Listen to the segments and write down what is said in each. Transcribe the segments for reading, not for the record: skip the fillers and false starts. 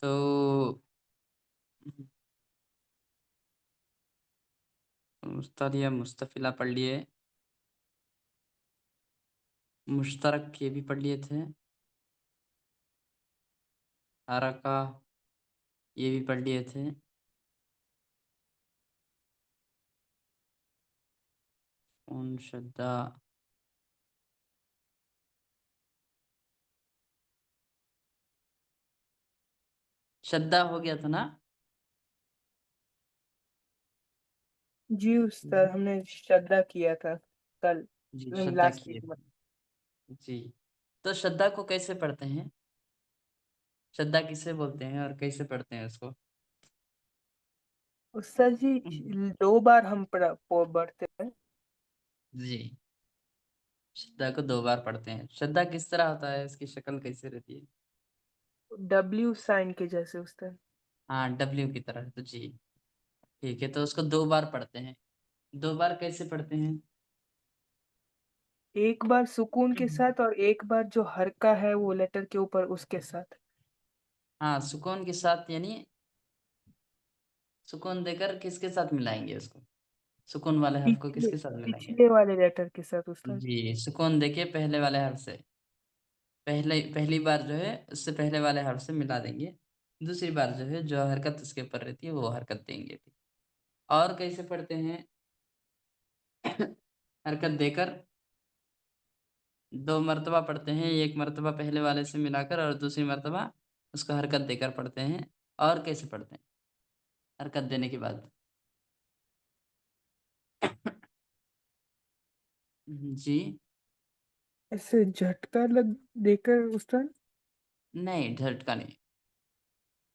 तो मुस्तरिया मुस्तफिला पढ़ लिए, मुश्तरक ये भी पढ़ लिए थे, हरका ये भी पढ़ लिए थे, उन शद्दा शद्दा हो गया था ना। जी उस्ताद, हमने श्रद्धा किया था कल, जी नहीं श्रद्धा लास्ट किए वीक में। थे। जी, तो श्रद्धा को कैसे पढ़ते हैं, श्रद्धा किसे बोलते हैं और कैसे पढ़ते हैं उसको। उस्ताद जी, दो बार हम पढ़ते हैं। जी, श्रद्धा को दो बार पढ़ते हैं। श्रद्धा किस तरह होता है, इसकी शक्ल कैसे रहती है। डब्ल्यू साइन के जैसे उस्ताद। हाँ, डब्ल्यू की तरह, तो जी ठीक है, तो उसको दो बार पढ़ते हैं। दो बार कैसे पढ़ते हैं। एक बार सुकून के साथ और एक बार जो हरका है वो लेटर के ऊपर उसके साथ। हाँ, सुकून के साथ, यानी सुकून देकर किसके साथ मिलाएंगे उसको, सुकून वाले हर्फ को पिछले किसके साथ मिलाएंगे। पिछले वाले लेटर के साथ उस्ताद। जी, सुकून देके पहले वाले हर्फ से, पहली बार जो है उससे पहले वाले हर्फ से मिला देंगे। दूसरी बार जो है जो हरकत उसके ऊपर रहती है वो हरकत देंगे। और कैसे पढ़ते हैं। हरकत देकर दो मर्तबा पढ़ते हैं, एक मर्तबा पहले वाले से मिलाकर और दूसरी मर्तबा उसको हरकत देकर पढ़ते हैं। और कैसे पढ़ते हैं हरकत देने के बाद। जी, ऐसे झटका लग देकर उस्ताद। नहीं झटका नहीं,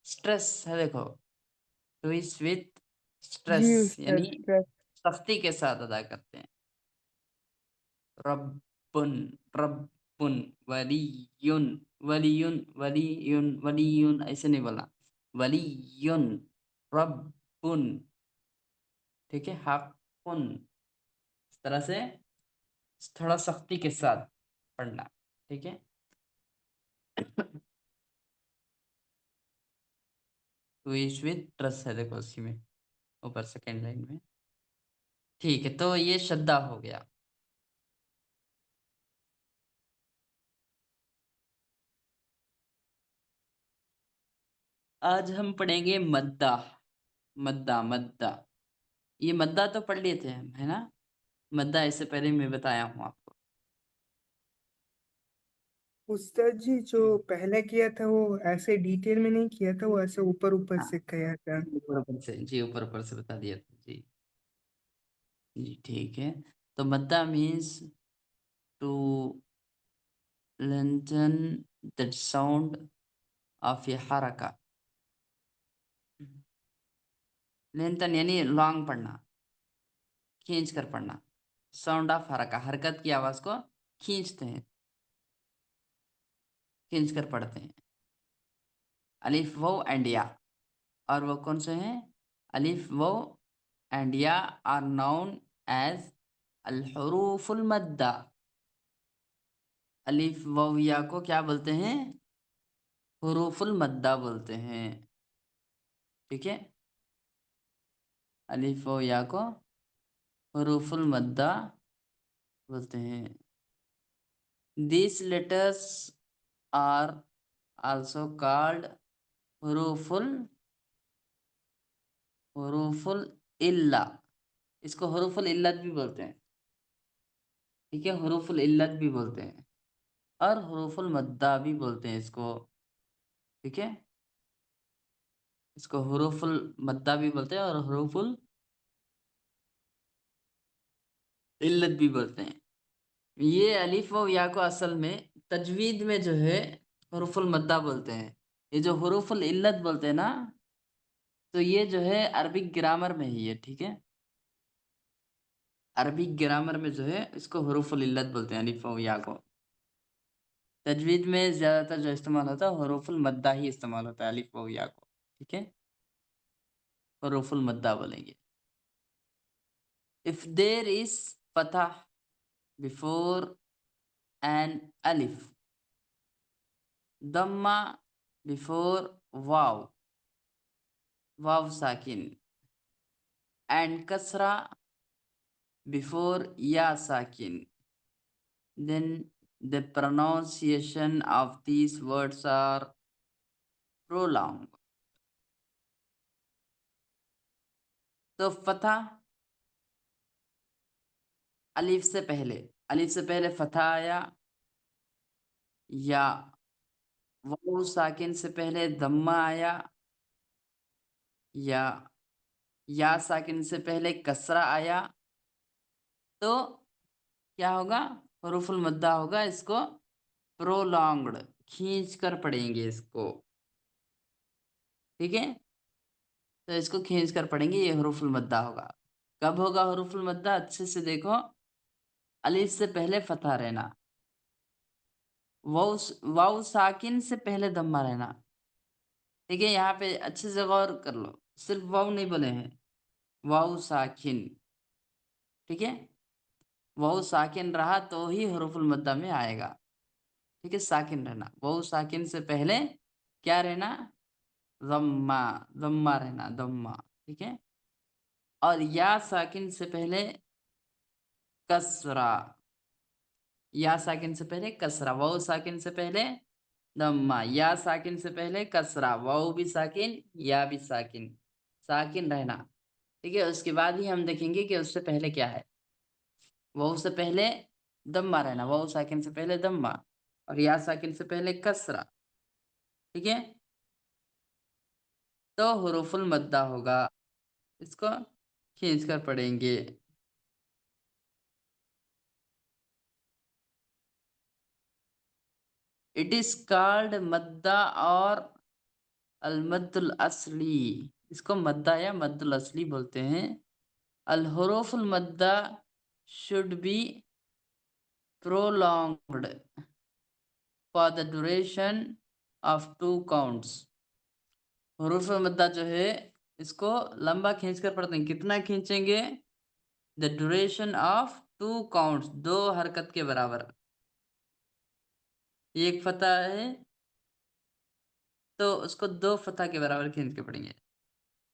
स्ट्रेस है देखो, ट्विस्ट विथ जी स्ट्रेस, उस्ताद, यानी सख्ती के साथ अदा करते हैं। रब्बुन, रब्बुन, वलियुन, वलियुन, वलियुन, वलियुन ऐसे नहीं बोला, वलियुन, रब्बुन, ठीक है, हक्कुन, इस तरह से थोड़ा सख्ती के साथ पढ़ना, ठीक है। ट्विस्ट विथ ट्रस है देखो उसी में, ऊपर सेकेंड लाइन में। ठीक है, तो ये श्रद्धा हो गया। आज हम पढ़ेंगे मद्दा, मद्दा मद्दा। ये मद्दा तो पढ़ लिए थे हम, है ना। मद्दा इससे पहले मैं बताया हूँ आपको। उस्ताद जी, जो पहले किया था वो ऐसे डिटेल में नहीं किया था, वो ऐसे ऊपर ऊपर हाँ, से किया था। ऊपर ऊपर से, जी ऊपर ऊपर से बता दिया था जी। जी ठीक है, तो मद्दा means to lengthen the sound of a haraka। Lengthen यानी लॉन्ग पढ़ना, खींच कर पढ़ना। साउंड ऑफ हरका, हरकत की आवाज को खींचते हैं, खींच कर पढ़ते हैं। अलिफ वो एंड या, और वो कौन से हैं। अलिफ वो एंड या आर नाउन एज अल हुरूफुल मद्दा। अलिफ वो या को क्या बोलते हैं, हुरूफुल मद्दा बोलते हैं, ठीक है। अलिफ वो या को हुरूफुल मद्दा बोलते हैं। These letters are also called हुरूफुल, हुरूफुल इल्ला। इसको हुरूफुल इल्लत भी बोलते हैं, ठीक है, हुरूफुल इल्लत भी बोलते हैं और हुरूफुल मद्दा भी बोलते हैं इसको, ठीक है। इसको हुरूफुल मद्दा भी बोलते हैं और हुरूफुल इल्लत भी बोलते हैं। ये अलिफ व या को असल में तजवीद में जो है हुरूफुल मद्दा बोलते हैं। ये जो हुरूफुल इल्लत बोलते हैं ना, तो ये जो है अरबिक ग्रामर में ही है, ठीक है। अरबिक ग्रामर में जो है इसको हुरूफुल इल्लत बोलते हैं, अलिफ व या को। तजवीद में ज्यादातर जो इस्तेमाल होता है हुरूफुल मद्दा ही इस्तेमाल होता है, अलिफ व या को, ठीक है, हुरूफुल मद्दा बोलेंगे। इफ देयर इज फतह before an alif, dhamma before waw, waw sakin, and kasra before ya sakin. Then the pronunciation of these words are prolonged. तो फतह अलिफ से पहले फतह आया, या वाव साकिन से पहले दम्मा आया, या साकिन से पहले कसरा आया, तो क्या होगा? हुरूफुल मद्दा होगा। इसको प्रोलॉन्ग्ड, खींच कर पढ़ेंगे इसको। ठीक है, तो इसको खींच कर पढ़ेंगे, ये हुरूफुल मद्दा होगा। कब होगा हुरूफुल मद्दा? अच्छे से देखो, अलिफ से पहले फतह रहना, वाव साकिन से पहले दम्मा रहना। ठीक है, यहाँ पे अच्छे से गौर कर लो, सिर्फ वाव नहीं बोले हैं, वाव साकिन। ठीक है, वाव साकिन रहा तो ही हुरूफुल मद्दा में आएगा। ठीक है, साकिन रहना, वाव साकिन से पहले क्या रहना? दम्मा, दम्मा रहना, दम्मा। ठीक है, और या साकिन से पहले कसरा, या साकिन से पहले कसरा, वाव साकिन से पहले दम्मा, या साकिन से पहले कसरा, वाव भी साकिन, या भी साकिन, साकिन रहना। ठीक है, उसके बाद ही हम देखेंगे कि उससे पहले क्या है। वाव से पहले दम्मा रहना, वाव साकिन से पहले दम्मा, और या साकिन से पहले कसरा। ठीक है, तो हुरूफुल मद्दा होगा। इसको खींच कर पढ़ेंगे। इट इज कॉल्ड मद्दा और अल मद्दुल असली। इसको मद्दा या मद्दुल असली बोलते हैं। अल हुरूफुल मद्दा should be prolonged for the duration of 2 counts. हुरूफ मद्दा जो है, इसको लंबा खींच कर पढ़ते हैं। कितना खींचेंगे? द ड्यूरेशन ऑफ 2 काउंट्स, 2 हरकत के बराबर। एक फतह है तो उसको 2 फतह के बराबर खींच के पढ़ेंगे।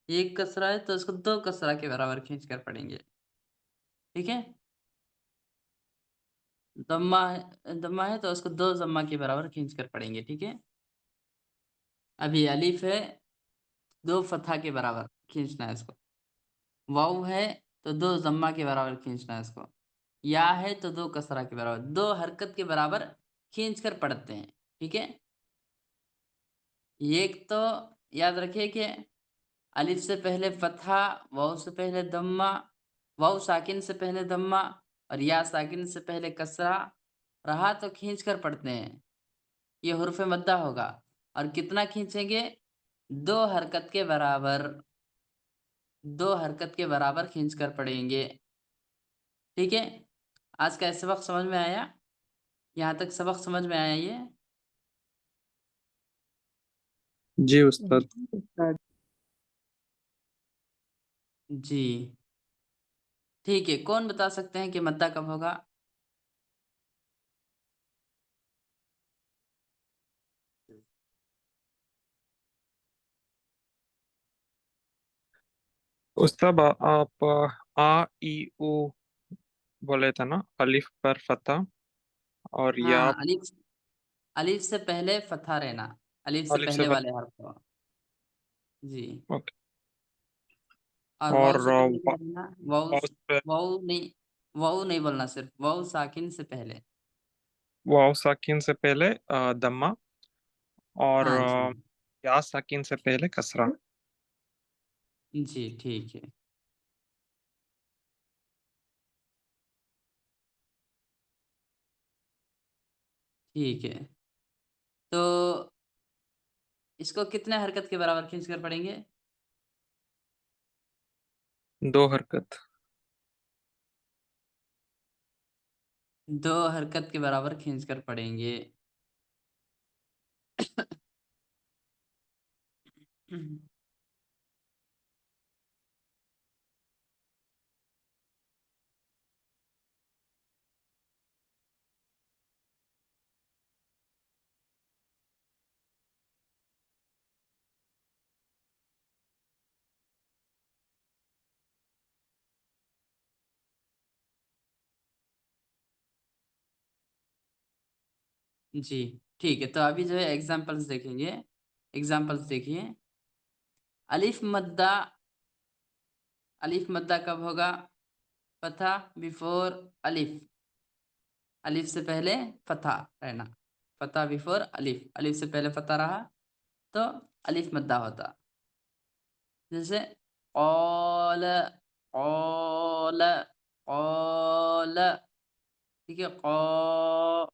एक कसरा है तो उसको 2 कसरा के बराबर खींच कर पढ़ेंगे। ठीक है, दम्मा है तो उसको 2 जम्मा के बराबर खींच कर पढ़ेंगे। ठीक है, अभी अलीफ है, 2 फतह के बराबर खींचना है इसको। वाव है तो 2 जम्मा के बराबर खींचना है इसको। या है तो 2 कसरा के बराबर, 2 हरकत के बराबर खींच कर पढ़ते हैं। ठीक है, एक तो याद रखिए कि अलिफ से पहले फतहा, वाव से पहले दम्मा, वाव साकिन से पहले दम्मा, और या साकिन से पहले कसरा रहा तो खींच कर पढ़ते हैं। ये हुर्फ मद्दा होगा। और कितना खींचेंगे? 2 हरकत के बराबर, 2 हरकत के बराबर खींच कर पढ़ेंगे। ठीक है, आज का सबक समझ में आया? यहाँ तक सबक समझ में आया ये? जी उस्ताद। जी, ठीक है। कौन बता सकते हैं कि मद्दा कब होगा? उस्ताद आप आ ई उ बोले थे ना, अलिफ पर फतह और या। हाँ, अलिफ, अलिफ से पहले फतहा रहना, अलिफ से अलिफ से पहले वाले फतह। हर्फ को। जी, ओके। और वाव और से पहले क्या रहना? वाव से वाव नहीं बोलना, सिर्फ वाव साकिन से पहले। वाव साकिन से पहले दम्मा, और हाँ जी, या साकिन से पहले कसरा। जी ठीक है, ठीक है। तो इसको कितने हरकत के बराबर खींच कर पढ़ेंगे? 2 हरकत। 2 हरकत के बराबर खींच कर पढ़ेंगे। जी ठीक है, तो अभी जो है एग्जांपल्स देखेंगे। एग्जांपल्स देखिए। अलिफ मद्दा, अलिफ मद्दा कब होगा? फतहा बिफोर अलिफ, अलिफ से पहले फतहा रहना। फतहा बिफोर अलिफ, अलिफ से पहले फतहा रहा तो अलिफ मद्दा होता। जैसे कौल, कौल, कौल, ठीक है। कौ,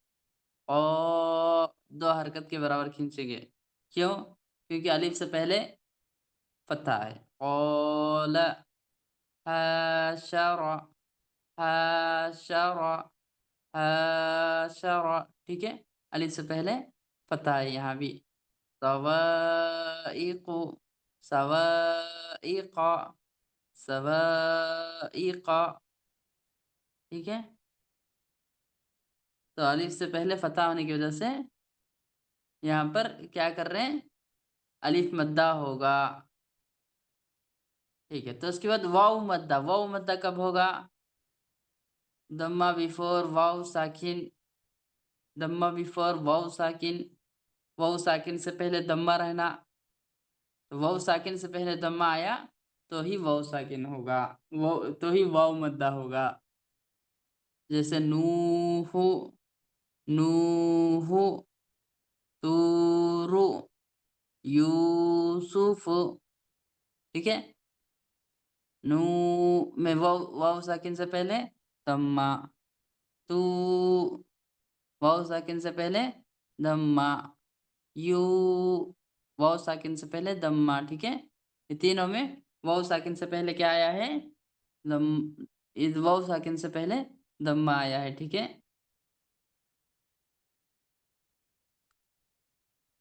कौ, दो हरकत के बराबर खींचेंगे। क्यों? क्योंकि अलिफ से पहले फतहा है। कौल हाशर, हाशर, हाशर, ठीक है। अलिफ से पहले फतहा है यहाँ भी। सवाइक़ु, सवाइक़, सवाइक़, ठीक है। तो अलिफ से पहले फतहा होने की वजह से यहाँ पर क्या कर रहे हैं? अलिफ मद्दा होगा, ठीक है। तो उसके बाद वाव मद्दा, वाव मद्दा कब होगा? दम्मा बिफोर वाव साकिन, दम्मा बिफोर वाव साकिन, वाव साकिन से पहले दम्मा रहना। तो वाव साकिन से पहले दम्मा आया तो ही वाव साकिन होगा, वो तो ही वाव मद्दा होगा। जैसे नूहु, नूहु, तूरु, यूसुफ, ठीक है। नू में वाव, वाव साकिन से पहले दम्मा। तू, वाव साकिन से पहले दम्मा। यू, वाव साकिन से पहले दम्मा, ठीक है। ये तीनों में वाव साकिन से पहले क्या आया है? दम, इस वाव साकिन से पहले दम्मा आया है, ठीक है।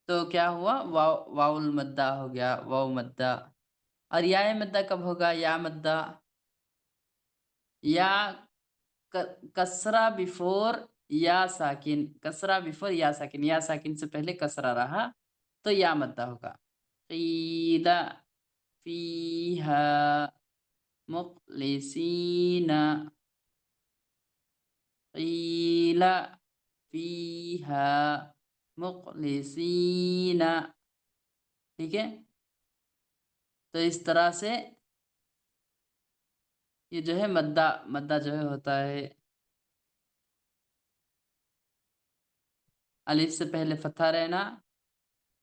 तो क्या हुआ? वाव, वाउल मद्दा हो गया, वाव मद्दा। और या मद्दा कब होगा? या मद्दा, या कसरा बिफोर या साकिन, कसरा बिफोर या साकिन, या साकिन से पहले कसरा रहा तो या मद्दा होगा। क़ीला फीहा मुख़लिसीना, क़ीला फीहा मुख़लिसीना, ठीक है। तो इस तरह से ये जो है मद्दा, मद्दा जो है होता है। अलिफ से पहले फतहा रहना,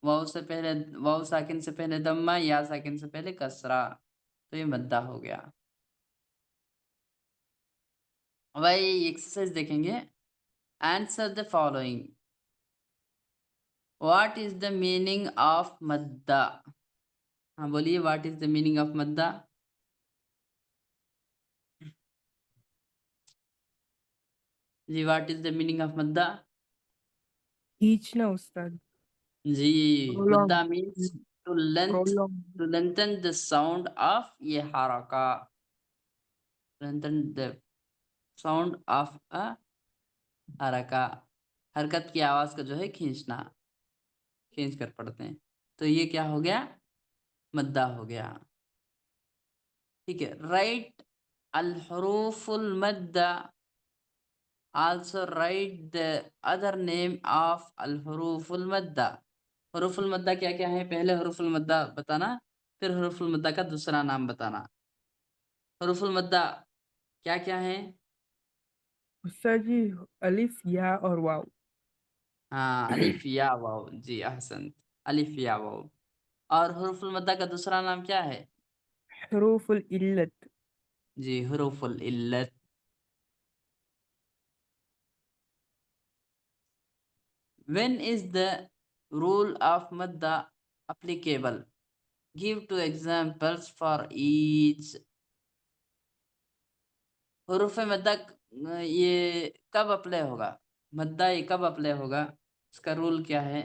वाव से पहले, वाव साकिन से पहले दम्मा, या साकिन से पहले कसरा, तो ये मद्दा हो गया। वही एक्सरसाइज देखेंगे। Answer the following. What is the meaning of मद्दा? हाँ बोलिए, what is the meaning of मद्दा? जी, what is the meaning of मद्दा? खींचना उस्ताद। जी, प्रोलॉन्ग, मद्दा means to length, prolong. To lengthen the sound of ये हरका, lengthen the sound of a हरका, हरकत की आवाज का जो है खींचना, खींच कर पढ़ते हैं। तो ये क्या हो गया? मद्दा हो गया, ठीक है। राइट अल हुरूफुल मद्दा, also write the other name of अल हुरूफुल मद्दा। हुरूफुल मद्दा क्या क्या है? पहले हुरूफुल मद्दा बताना, फिर हुरूफुल मद्दा का दूसरा नाम बताना। हुरूफुल मद्दा क्या क्या है? उस्ताद जी, अलिफ, या और वाव। हाँ, अलिफ या वाव, जी अहसन, अलिफ या वाव। और हुरूफुल मद्दा का दूसरा नाम क्या है? हरूफुल इल्लत। जी, हुरूफुल इल्लत। When is the rule of madda applicable? Give two examples for each. हुरूफ मद्दा ये कब अप्लाई होगा? मद्दा ये कब अप्लाई होगा? इसका रूल क्या है?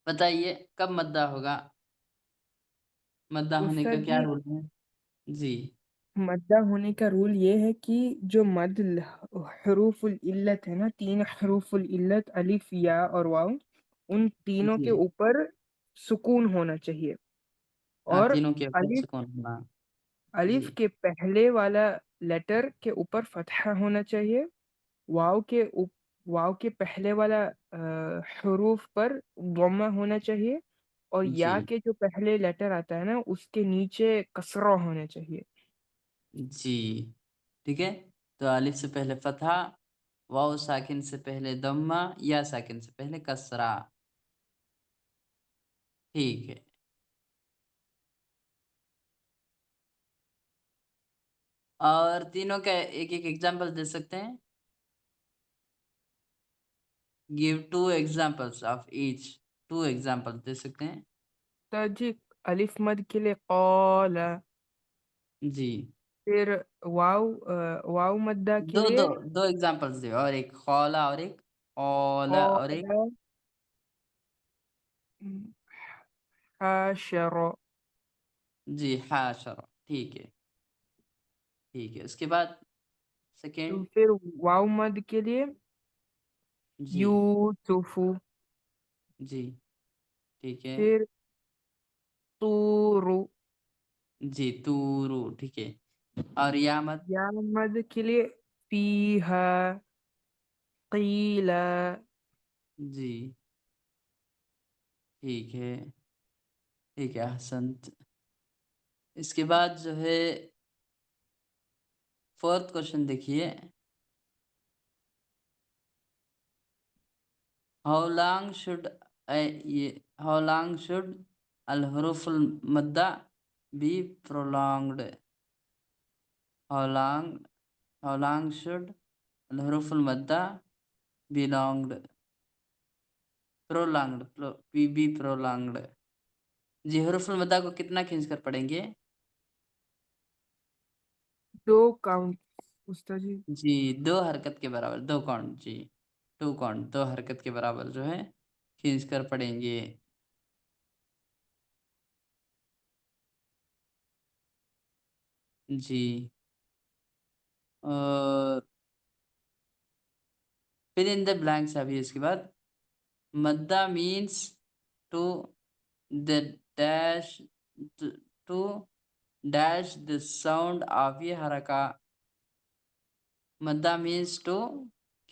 बताइए, कब मद्दा होगा? मद्दा होने का उस्ताद क्या जी, रूल है? जी, मद्दा होने का रूल ये है कि जो मद हरूफुल इल्लत है ना, तीन हरूफुल इल्लत अलिफ, या और वाव, उन तीनों के जी। ऊपर सुकून होना चाहिए। हाँ, और तीनों के ऊपर अलिफ, सुकून होना। अलिफ जी, के पहले वाला लेटर के ऊपर फतहा होना चाहिए। वाव के वाव के पहले वाला हरूफ पर ज़म्मा होना चाहिए, और या जी के जो पहले लेटर आता है ना उसके नीचे कसरा होना चाहिए। जी ठीक है। तो अलिफ से पहले फतहा, वाव साकिन से पहले दम्मा, या साकिन से पहले कसरा। ठीक है। और तीनों का एक एक एग्जाम्पल दे सकते हैं। Give two examples of each. Two example दे सकते हैं। ताजिक अलिफ मद के लिए कौला, जी फिर वाव वाव मद्दा के दो दो लिए दो एग्जाम्पल्स दे, और एक खौला और एक औला और एक। कौला हाशर। जी हाशर। ठीक है। ठीक है, उसके बाद तो सेकेंड। फिर वाव मद के लिए जी यूसुफु, जी ठीक है। फिर तूरु, जी तूरू। ठीक है। और या मत। या मद के लिए फीहा, कीला। जी ठीक है। ठीक है हसंत। इसके बाद जो है फोर्थ क्वेश्चन देखिए। हाउ लॉन्ग शुड ये हाउ लॉन्ग शुड अल हुरूफुल मद्दा be prolonged. How long how long should अल हुरूफुल मद्दा बिलोंग्ड प्रोलॉन्ग्ड बी प्रोलॉन्ग्ड। जी हुरूफुल मद्दा को कितना खींच कर पढ़ेंगे। दो काउंट उस्ताद जी। जी दो हरकत के बराबर, दो काउंट। जी टू काउंट, दो हरकत के बराबर जो है खींच कर पढ़ेंगे। जी और फिर इन द ब्लैंक्स अभी इसके बाद। मद्दा means to the dash to dash the sound of, ये हरका। मद्दा मीन्स टू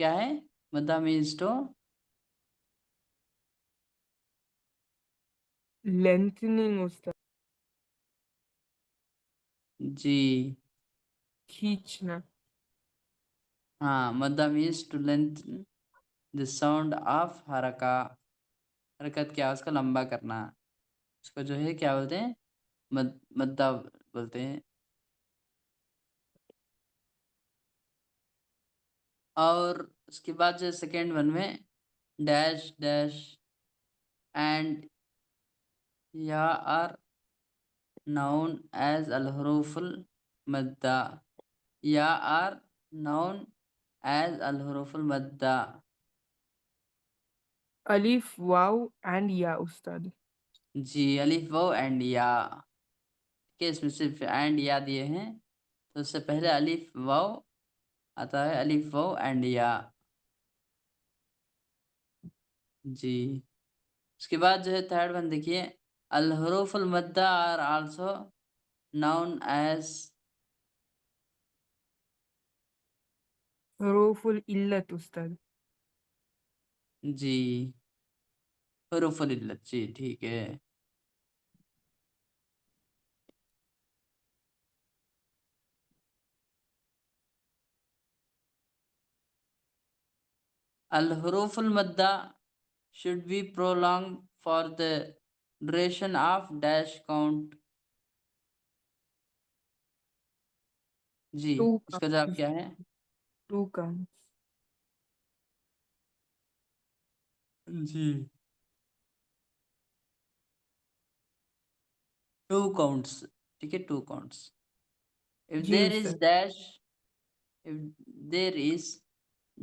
क्या है। मद्दा मीन्स टू लेंथनिंग उस्ताद, जी खींचना। हाँ, मद्दा means to length the sound of हरका। हरकत क्या है, उसका लंबा करना। उसको जो है क्या बोलते हैं, मद्दा बोलते हैं। और उसके बाद जो सेकेंड वन में डैश डैश एंड या are known as al-huruful madda, या are known as al-huruful madda। अलिफ वाव एंड या उस्ताद। जी अलिफ वाव एंड या के, इसमें सिर्फ एंड या दिए हैं, तो उससे पहले अलिफ वाव आता है, अलिफ वाव एंड या। जी उसके बाद जो है थर्ड वन देखिए। अल-हुरूफुल मद्दा आर आल्सो known as। हरूफुल इल्लत उस्ताद। जी हुरूफुल इल्लत। जी ठीक है। Al-huruful madda should be prolonged for the duration of dash count। जी टू इसका जवाब काउंट, क्या है। Two count. जी टू काउंट्स। ठीक है टू काउंट्स। if जी there is Ustad. dash if there is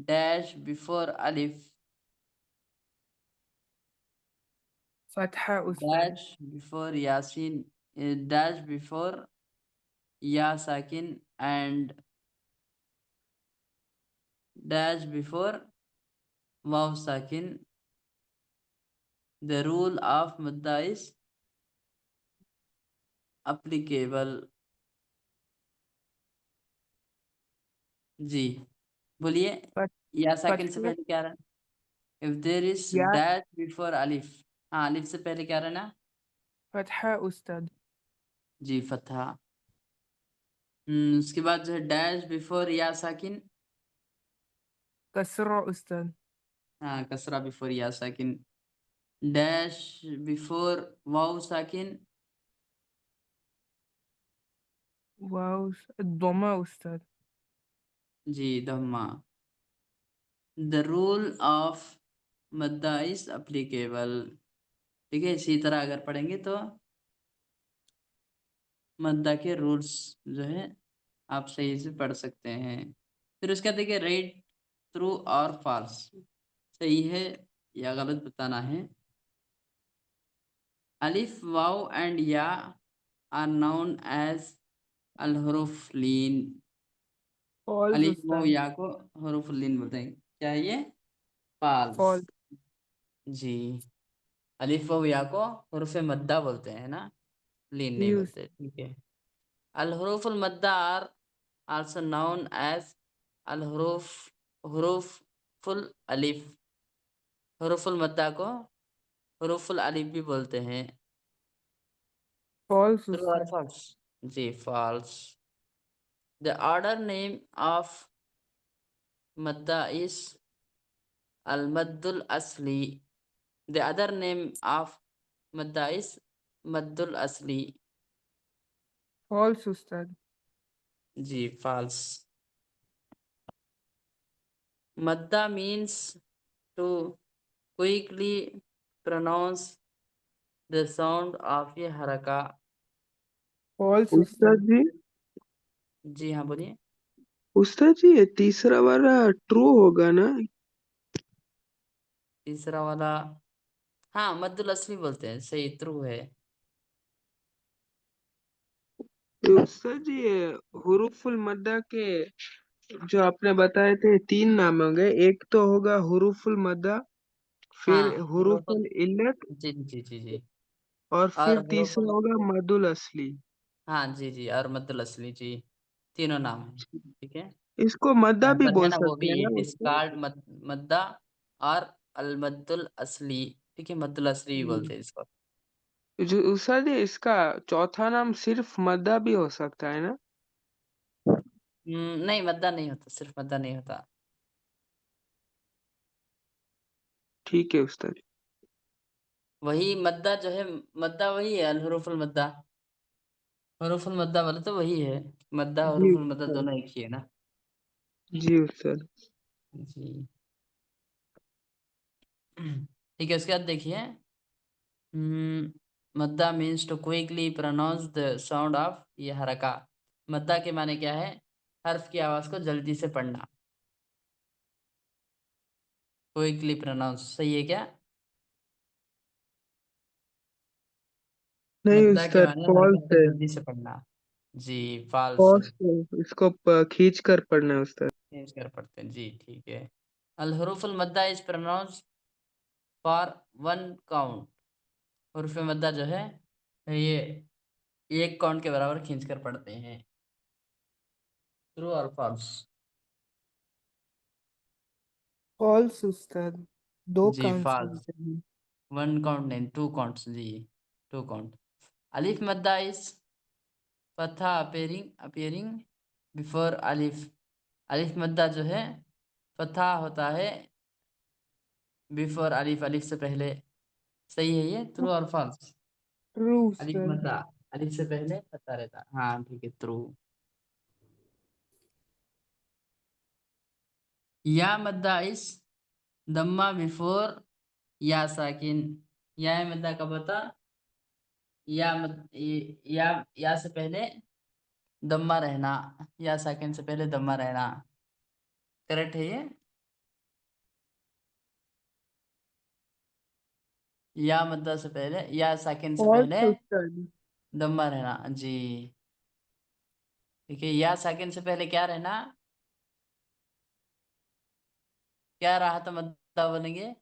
dash before alif, Fataha Ustad. dash before yasin, dash before ya sakin, and dash before waw sakin, the rule of madda is applicable। जी बोलिए। या साकिन से फतह पहले क्या रहना? If there is या dash before अलिफ। हाँ, अलिफ से पहले क्या रहना? फतहा उस्ताद। जी, फतहा। उसके बाद जो है डैश बिफोर या साकिन। कसरा उस्ताद। हाँ, कसरा बिफोर या साकिन। डैश बिफोर वाव साकिन। वाव दोमा उस्ताद। जी, धम्मा। द रूल ऑफ मद्दा इज अप्लीकेबल। ठीक है, इसी तरह अगर पढ़ेंगे तो मद्दा के रूल्स जो है आप सही से पढ़ सकते हैं। फिर उसका देखिए, राइट, ट्रू और फॉल्स, सही है या गलत बताना है। अलिफ वाव एंड या आर नाउन एज अल हरूफ लीन। फॉल्स अलिफ वाव उस्ताद। या को हरूफ लीन बोलते हैं। क्या है ये? फॉल्स। फॉल्स। जी, अलिफ वाव या को हरूफ मद्दा बोलते हैं ना, लीन नहीं जी बोलते। ठीक है। अल हरूफुल मद्दा आर आल्सो नाउन एज अल हरूफुल अलिफ। हरूफुल मद्दा को हरूफुल अलिफ भी बोलते हैं। फॉल्स ट्रू और उस्ताद। फॉल्स? जी, false. The order name of मद्दा इज अल मद्दुल असली। द अदर नेम ऑफ मद्दा इज मद्दुल असली। फॉल्स उस्ताद। जी, फॉल्स। मद्दा means to quickly pronounce the sound of ये हरका। फॉल्स उस्ताद उस्ताद। जी, जी हाँ, बोलिए। उस्ताद जी ये तीसरा वाला ट्रू होगा ना? तीसरा वाला, हाँ, मद्दुल असली बोलते हैं, सही, ट्रू है। तो उस्ताद जी ये हुरूफुल मद्दा के जो आपने बताए थे तीन नाम होंगे, एक तो होगा हुरूफुल मद्दा, फिर हाँ, हुरूफुल इल्लत, जी जी जी जी। और और फिर तीसरा होगा मदुल असली। हाँ जी जी, और मद्दुल असली जी, तीनों नाम है। ठीक है। इसको मद्दा यहाँ भी पर है बोल ना, वो सकते भी हैं ना उसको? डिस्कार्ड मद्दा और अल मद्दुल असली। ठीक है, मद्दुल असली भी बोलते हैं इसको। जो उस्ताद जी इसका चौथा नाम सिर्फ मद्दा भी हो सकता है ना? नहीं, मद्दा नहीं होता, सिर्फ मद्दा नहीं होता। ठीक है उस्ताद जी। वही मद्दा जो है, मद्दा वही है, अल हुरूफुल मद्दा। हुरूफुल मद्दा वाला तो वही है। मद्दा और जी हुरूफुल मद्दा उस्ताद। दोनों एक ही है ना। जी उस्ताद। जी। ठीक है, उसके बाद देखिए, मद्दा means to quickly pronounce the sound of ये हरका। मद्दा के माने क्या है? हर्फ की आवाज को जल्दी से पढ़ना। क्विकली प्रोनाउंस सही है क्या? नहीं मद्दा के उस्ताद, माने फॉल्स हरकत को है। जल्दी से पढ़ना। जी, फॉल्स है। फॉल्स है, इसको खींच कर पढ़ना है उस्ताद। चेंज कर पढ़ते हैं जी, ठीक है। अल हुरूफुल मद्दा is pronounce for one count. हुरूफ मद्दा जो है ये एक काउंट के बराबर खींच कर पढ़ते हैं। ट्रू और फॉल्स? फॉल्स उस्ताद। दो जी, काउंट्स फॉल्स। होते हैं। वन काउंट नहीं, टू काउंट्स जी, टू काउंट। अलिफ मद्दा इज फतहा अपीयरिंग बिफोर अलिफ। अलिफ मद्दा जो है फतहा होता है बिफोर अलिफ, अलिफ से पहले। सही है ये? ट्रू और फॉल्स? ट्रू अलिफ उस्ताद। मद्दा अलिफ से पहले फतहा रहता, हाँ ठीक है, ट्रू। या मद्दा इज दम्मा बिफोर या साकिन। या मद्दा कब होता? या से पहले दम्मा रहना, या साकिन से पहले दम्मा रहना। करेक्ट है ये? या मद्दा से पहले, या साकिन से फॉल्स पहले उस्ताद। दम्मा रहना जी। ठीक है, या साकिन से पहले क्या रहना? क्या रहा तो मद्दा बनेंगे?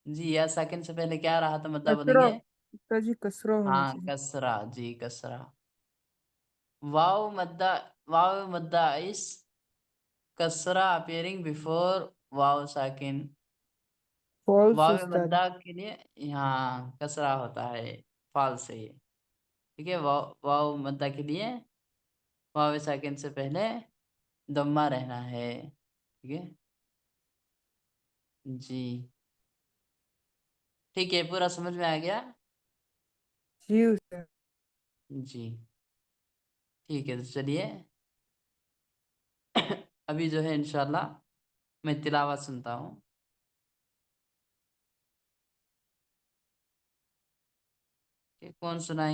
जी, या साकिन से पहले क्या रहा तो मद्दा कसरा बनेंगे? उस्ताद जी, कसरा होना हाँ, चाहिए। कसरा जी, कसरा। वाव मद्दा इस कसरा अपियरिंग बिफोर वाव साकिन। फॉल्स वाव उस्ताद। मद्दा के लिए यहाँ कसरा होता है, फॉल्स है ये। ठीक है, वाव मद्दा के लिए वाव साकिन से पहले दम्मा रहना है। ठीक है जी। ठीक है, पूरा समझ में आ गया? जी उस्ताद। जी ठीक है, तो चलिए अभी जो है इंशाल्लाह मैं तिलावत सुनता हूँ। कौन सुनाएंगे?